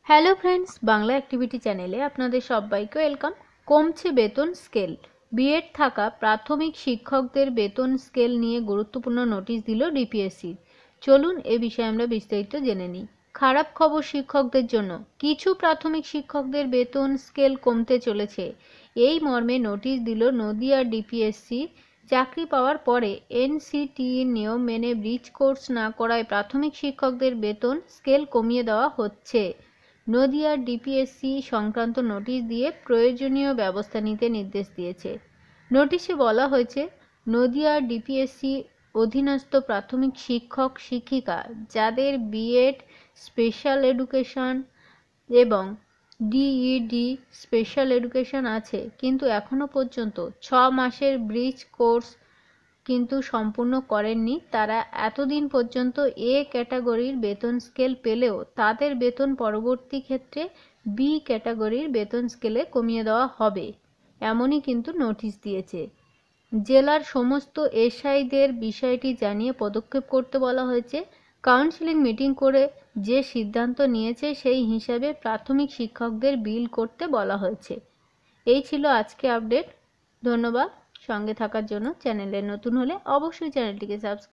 Hello friends, Bangla activity চ্যানেলে আপনাদের সবাইকে ওয়েলকাম। কমছে বেতন স্কেল। বিএড থাকা প্রাথমিক শিক্ষকদের বেতন স্কেল নিয়ে গুরুত্বপূর্ণ নোটিশ দিল ডিপিএসসি। চলুন এ বিষয়ে আমরা বিস্তারিত জেনে নিই। খারাপ খবর শিক্ষকদের জন্য, কিছু প্রাথমিক শিক্ষকদের বেতন স্কেল কমতে চলেছে। এই মর্মে নোটিশ দিল নদিয়া ডিপিএসসি। চাকরি পাওয়ার পরে এনসিটিইর নিয়ম মেনে ব্রিজ কোর্স না করায় প্রাথমিক শিক্ষকদের বেতন স্কেল কমিয়ে দেওয়া হচ্ছে। নদিয়ার ডিপিএসসি সংক্রান্ত নোটিশ দিয়ে প্রয়োজনীয় ব্যবস্থা নিতে নির্দেশ দিয়েছে। নোটিশে বলা হয়েছে, নদিয়ার ডিপিএসসি অধীনস্থ প্রাথমিক শিক্ষক শিক্ষিকা যাদের বিএড স্পেশাল এডুকেশন এবং ডিইডি স্পেশাল এডুকেশন আছে কিন্তু এখনও পর্যন্ত 6 মাসের ব্রিজ কোর্স কিন্তু সম্পূর্ণ করেননি, তারা এতদিন পর্যন্ত এ ক্যাটাগরির বেতন স্কেল পেলেও তাদের বেতন পরবর্তী ক্ষেত্রে বি ক্যাটাগরির বেতন স্কেলে কমিয়ে দেওয়া হবে, এমনই কিন্তু নোটিশ দিয়েছে। জেলার সমস্ত এসআইদের বিষয়টি জানিয়ে পদক্ষেপ করতে বলা হয়েছে। কাউন্সিলিং মিটিং করে যে সিদ্ধান্ত নিয়েছে সেই হিসাবে প্রাথমিক শিক্ষকদের বিল করতে বলা হয়েছে। এই ছিল আজকে আপডেট। ধন্যবাদ সঙ্গে থাকার জন্য। চ্যানেলে নতুন হলে অবশ্যই চ্যানেলটিকে সাবস্ক্রাইব